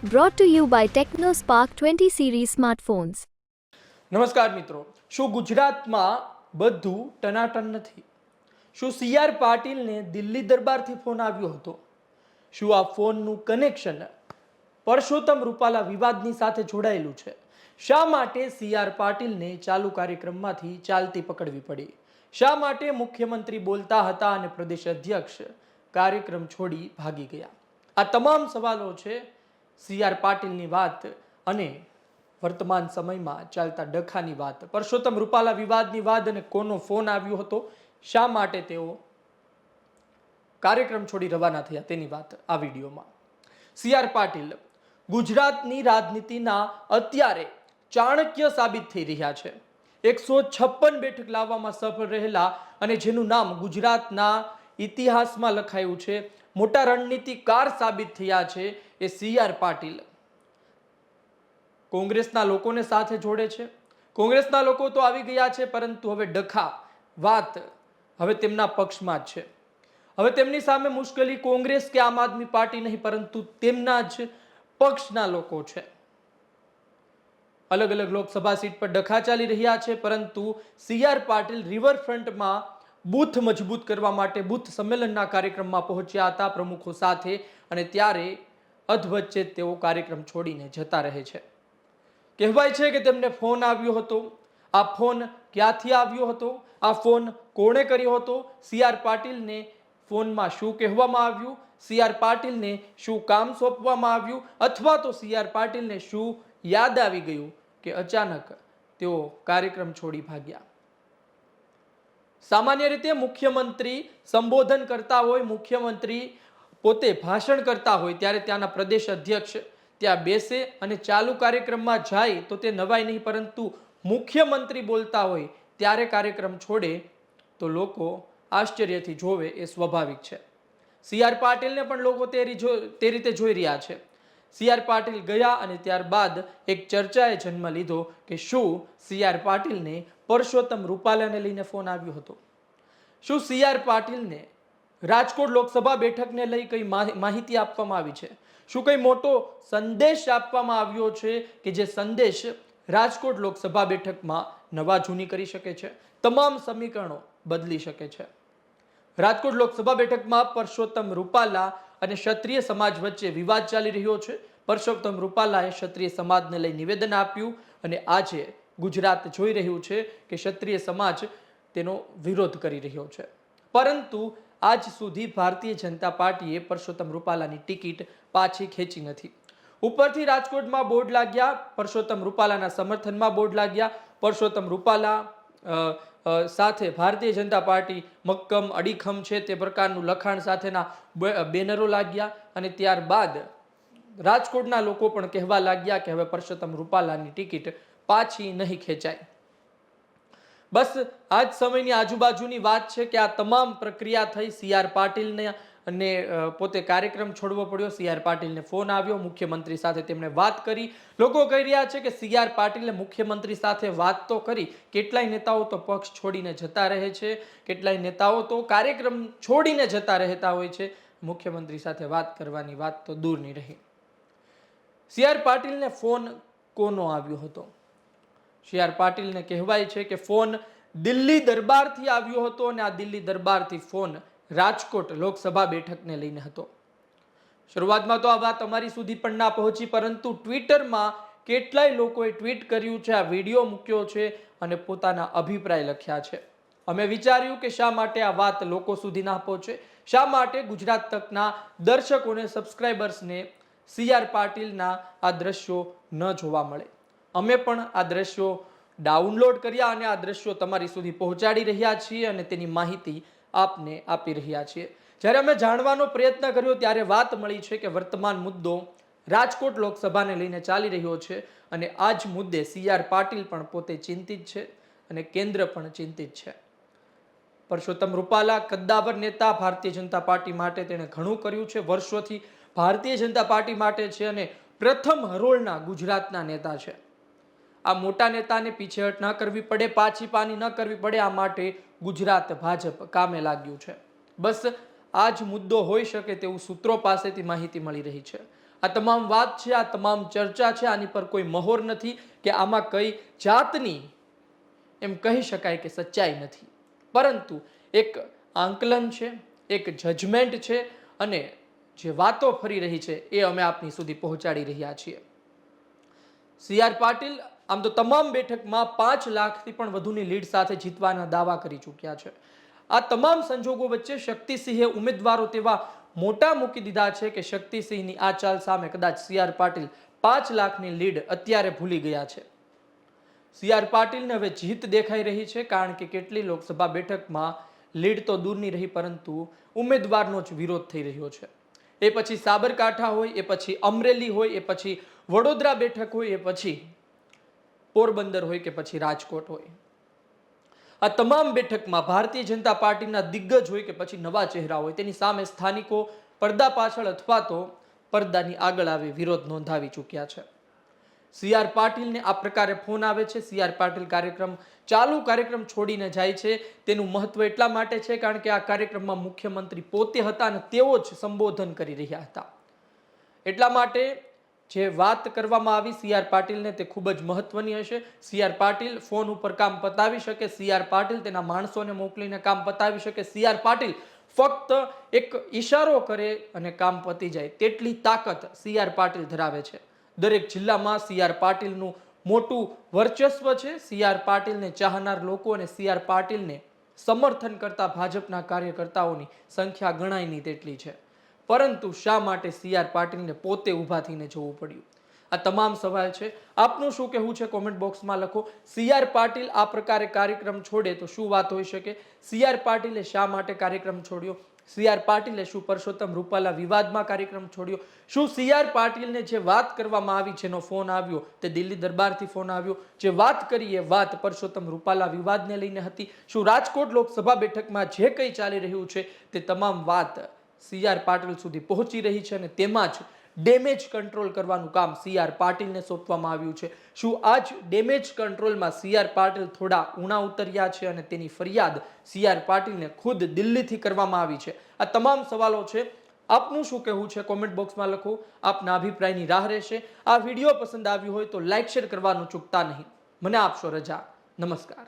Brought to you by TechnoSpark 20 series smartphones. નમસ્કાર મિત્રો, શું ગુજરાતમાં બધું ટનાટન નથી? શું સીઆર પાટીલને દિલ્હી દરબારથી ફોન આવ્યો હતો? શું આ ફોનનું કનેક્શન પરસોત્તમ રૂપાલા વિવાદની સાથે જોડાયેલું છે? શા માટે સીઆર પાટીલને ચાલુ કાર્યક્રમમાંથી ચાલતી પકડવી પડી? શા માટે મુખ્યમંત્રી બોલતા હતા અને પ્રદેશ અધ્યક્ષ કાર્યક્રમ છોડી ભાગી ગયા? આ તમામ સવાલો છે સીઆર પાટીલની વાત અને વર્તમાન સમયમાં ચાલતા ડખાની વાત, પરસોત્તમ રૂપાલા વિવાદની વાત અને કોનો ફોન આવ્યો હતો, શા માટે તેઓ કાર્યક્રમ છોડી રવાના થયા તેની વાત આ વિડીયોમાં. સીઆર પાટીલ ગુજરાતની રાજનીતિના અત્યારે ચાણક્ય સાબિત થઈ રહ્યા છે. 156 બેઠક લાવવામાં સફળ રહેલા અને જેનું નામ ગુજરાતના ઇતિહાસમાં લખાયું છે, મોટા રણનીતિકાર સાબિત થયા છે એ સીઆર પાટીલ કોંગ્રેસના લોકોને સાથે જોડે છે. કોંગ્રેસના લોકો તો આવી ગયા છે, પરંતુ હવે ડખા વાત હવે તેમના પક્ષમાં જ છે. હવે તેમની સામે મુશ્કેલી કોંગ્રેસ કે આમ આદમી પાર્ટી નહીં, પરંતુ તેમના જ પક્ષના લોકો છે. અલગ અલગ લોકસભા સીટ પર ડખા ચાલી રહ્યા છે, પરંતુ સીઆર પાટીલ રિવરફ્રન્ટમાં બૂથ મજબૂત કરવા માટે બૂથ સંમેલનના કાર્યક્રમમાં પહોંચ્યા હતા પ્રમુખો સાથે, અને ત્યારે અધવચ્ચે તેઓ કાર્યક્રમ છોડીને જતા રહે છે. કહેવાય છે કે તેમને ફોન આવ્યો હતો. આ ફોન ક્યાંથી આવ્યો હતો? આ ફોન કોણે કર્યો હતો? સીઆર પાટીલને ફોનમાં શું કહેવામાં આવ્યું? સીઆર પાટીલને શું કામ સોંપવામાં આવ્યું? અથવા તો સીઆર પાટીલને શું યાદ આવી ગયું કે અચાનક તેઓ કાર્યક્રમ છોડી ભાગ્યા? સામાન્ય રીતે મુખ્યમંત્રી સંબોધન કરતા હોય, મુખ્યમંત્રી પોતે ભાષણ કરતા હોય ત્યારે ત્યાંના પ્રદેશ અધ્યક્ષ ત્યાં બેસે અને ચાલુ કાર્યક્રમમાં જાય તો તે નવાય નહીં, પરંતુ મુખ્યમંત્રી બોલતા હોય ત્યારે કાર્યક્રમ છોડે તો લોકો આશ્ચર્યથી જોવે એ સ્વાભાવિક છે. સીઆર પાટીલને પણ લોકો તે રીતે જોઈ રહ્યા છે. સીઆર પાટીલ ગયા અને ત્યારબાદ એક ચર્ચાએ જન્મ લીધો કે શું સીઆર પાટીલને પરસોત્તમ રૂપાલાને લઈને ફોન આવ્યો હતો? શું સીઆર પાટીલને રાજકોટ લોકસભા બેઠકને લઈ કઈ માહિતી આપવામાં આવી છે? શું કઈ મોટો સંદેશ આપવામાં આવ્યો છે કે જે સંદેશ રાજકોટ લોકસભા બેઠકમાં નવા જૂની કરી શકે છે, તમામ સમીકરણો બદલી શકે છે? રાજકોટ લોકસભા બેઠકમાં પરસોત્તમ રૂપાલા અને ક્ષત્રિય સમાજ વચ્ચે વિવાદ ચાલી રહ્યો છે. પરસોત્તમ રૂપાલાએ ક્ષત્રિય સમાજને લઈ નિવેદન આપ્યું અને આજે ગુજરાત જોઈ રહ્યું છે કે ક્ષત્રિય સમાજ તેનો વિરોધ કરી રહ્યો છે. પરંતુ આજ સુધી ભારતીય જનતા પાર્ટીએ પરસોત્તમ રૂપાલાની ટિકિટ પાછી ખેંચી નથી. ઉપરથી રાજકોટમાં બોર્ડ લાગ્યા, પરસોત્તમ રૂપાલાના સમર્થનમાં બોર્ડ લાગ્યા, પરસોત્તમ રૂપાલા સાથે ભારતીય જનતા પાર્ટી મક્કમ અડીખમ છે તે પ્રકારનું લખાણ સાથેના બેનરો લાગ્યા, અને ત્યારબાદ રાજકોટના લોકો પણ કહેવા લાગ્યા કે હવે પરસોત્તમ રૂપાલાની ટિકિટ પાછી નહીં ખેંચાય. બસ આ જ સમયની આજુબાજુની વાત છે કે આ તમામ પ્રક્રિયા થઈ. સીઆર પાટીલને અને પોતે કાર્યક્રમ છોડવો પડ્યો. સીઆર પાટીલને ફોન આવ્યો, મુખ્યમંત્રી સાથે તેમણે વાત કરી. લોકો કહી રહ્યા છે કે સીઆર પાટીલે મુખ્યમંત્રી સાથે વાત તો કરી, કેટલાય નેતાઓ તો પક્ષ છોડીને જતા રહે છે, કેટલાય નેતાઓ તો કાર્યક્રમ છોડીને જતા રહેતા હોય છે. મુખ્યમંત્રી સાથે વાત કરવાની વાત તો દૂરની રહી. સીઆર પાટીલને ફોન કોનો આવ્યો હતો? સીઆર પાટીલને કહેવાય છે કે ફોન દિલ્હી દરબારથી આવ્યો હતો, અને આ દિલ્હી દરબારથી ફોન રાજકોટ લોકસભા બેઠકને લઈને હતો. શરૂઆતમાં તો આ વાત અમારી સુધી પણ ના પહોંચી, પરંતુ ટ્વિટરમાં કેટલાય લોકોએ ટ્વીટ કર્યું છે, આ વિડીયો મૂક્યો છે અને પોતાના અભિપ્રાય લખ્યા છે. અમે વિચાર્યું કે શા માટે આ વાત લોકો સુધી ના પહોંચે, શા માટે ગુજરાત તકના દર્શકોને, સબસ્ક્રાઇબર્સને સીઆર પાટીલના આ દ્રશ્યો ન જોવા મળે. અમે પણ આ દ્રશ્યો ડાઉનલોડ કર્યા અને આ દ્રશ્યો તમારી સુધી પહોંચાડી રહ્યા છીએ અને તેની માહિતી આપને આપી રહ્યા છીએ. જ્યારે અમે જાણવાનો પ્રયત્ન કર્યો ત્યારે વાત મળી છે કે વર્તમાન મુદ્દો રાજકોટ લોકસભાને લઈને ચાલી રહ્યો છે, અને આ જ મુદ્દે સીઆર પાટીલ પણ પોતે ચિંતિત છે અને કેન્દ્ર પણ ચિંતિત છે. પરસોત્તમ રૂપાલા કદ્દાવર નેતા, ભારતીય જનતા પાર્ટી માટે તેણે ઘણું કર્યું છે, વર્ષોથી ભારતીય જનતા પાર્ટી માટે છે અને પ્રથમ હરોળના ગુજરાતના નેતા છે. આ મોટા નેતાને પીછેહટ ન કરવી પડે, પાછી પાની ન કરવી પડે, આ માટે ગુજરાત ભાજપ કામે લાગ્યું છે. બસ આ જ મુદ્દો હોઈ શકે તેવું સૂત્રો પાસેથી માહિતી મળી રહી છે. આ તમામ વાત છે, આ તમામ ચર્ચા છે, આની પર કોઈ મહોર નથી કે આમાં કઈ જાતની એમ કહી શકાય કે સચ્ચાઈ નથી, પરંતુ એક આંકલન છે, એક જજમેન્ટ છે, અને જે વાતો ફરી રહી છે એ અમે આપની સુધી પહોંચાડી રહ્યા છીએ. સી.આર. પાટીલ આમ તો તમામ બેઠકમાં 5 લાખથી પણ વધુની લીડ સાથે જીતવાના દાવા કરી ચૂક્યા છે. આ તમામ સંજોગો વચ્ચે શક્તિસિંહે ઉમેદવારો તેવા મોટા મૂકી દીધા છે કે શક્તિસિંહની આ ચાલ સામે કદાચ સી.આર. પાટીલ 5 લાખની લીડ અત્યારે ભૂલી ગયા છે. સી.આર. પાટીલને હવે જીત દેખાઈ રહી છે, કારણ કે કેટલી લોકસભા બેઠકમાં લીડ તો દૂરની રહી, પરંતુ ઉમેદવારનો જ વિરોધ થઈ રહ્યો છે. એ પછી સાબરકાંઠા હોય, એ પછી અમરેલી હોય, એ પછી વડોદરા બેઠક હોય, એ પછી પોરબંદર હોય કે પછી રાજકોટ હોય. આ તમામ બેઠકમાં ભારતીય જનતા પાર્ટીના દિગ્ગજ હોય કે પછી નવા ચહેરા હોય, તેની સામે સ્થાનિકો પડદા પાછળ અથવા તો પડદાની આગળ આવી વિરોધ નોંધાવી ચૂક્યા છે. સી.આર. પાટીલને આ પ્રકારે ફોન આવે છે, સી.આર. પાટીલ ચાલુ કાર્યક્રમ છોડીને જાય છે. તેનું મહત્વ એટલા માટે છે કારણ કે આ કાર્યક્રમમાં મુખ્યમંત્રી પોતે હતા અને તેઓ જ સંબોધન કરી રહ્યા હતા. એટલા માટે જે વાત કરવામાં આવી સી.આર. પાટીલને તે ખૂબ જ મહત્વની હશે. સી.આર. પાટીલ ફોન ઉપર કામ પતાવી શકે, સી.આર. પાટીલ તેના માણસોને મોકલીને કામ પતાવી શકે, સી.આર. પાટીલ ફક્ત એક ઈશારો કરે અને કામ પતી જાય તેટલી તાકાત સી.આર. પાટીલ ધરાવે છે. દરેક જિલ્લામાં સી.આર. પાટીલનું મોટું વર્ચસ્વ છે. સી.આર. પાટીલને ચાહનાર લોકો અને સી.આર. પાટીલને સમર્થન કરતા ભાજપના કાર્યકર્તાઓની સંખ્યા ગણાય નહીં તેટલી છે. પરંતુ શા માટે સી.આર. પાટીલને પોતે ઊભા થઈને જવું પડ્યું? આ તમામ સવાલ છે. આપનું શું કહેવું છે કોમેન્ટ બોક્સમાં લખો. સી.આર. પાટીલ આ પ્રકારે કાર્યક્રમ છોડે તો શું વાત હોઈ શકે? સી.આર. પાટીલે શા માટે કાર્યક્રમ છોડ્યો? સી.આર. પાટીલે શું પરસોત્તમ રૂપાલા વિવાદમાં કાર્યક્રમ છોડ્યો? શું સી.આર. પાટીલને જે વાત કરવામાં આવી, જેનો ફોન આવ્યો તે દિલ્હી દરબારથી ફોન આવ્યો, જે વાત કરી એ વાત પરસોત્તમ રૂપાલા વિવાદને લઈને હતી? શું રાજકોટ લોકસભા બેઠકમાં જે કંઈ ચાલી રહ્યું છે તે તમામ વાત સી.આર. પાટીલ સુધી પહોંચી રહી છે અને તેમાં જ ડેમેજ કંટ્રોલ કરવાનું કામ સી.આર. પાટીલને સોંપવામાં આવ્યું છે? શું આ જ ડેમેજ કંટ્રોલમાં સી.આર. પાટીલ થોડા ઉણા ઉતર્યા છે અને તેની ફરિયાદ સી.આર. પાટીલને ખુદ દિલ્હીથી કરવામાં આવી છે? આ તમામ સવાલો છે. આપનું શું કહેવું છે કોમેન્ટ બોક્સમાં લખો. આપના અભિપ્રાયની રાહ રહેશે. આ વિડીયો પસંદ આવ્યો હોય તો લાઈક શેર કરવાનું ચૂકતા નહીં. મને આપશો રજા. નમસ્કાર.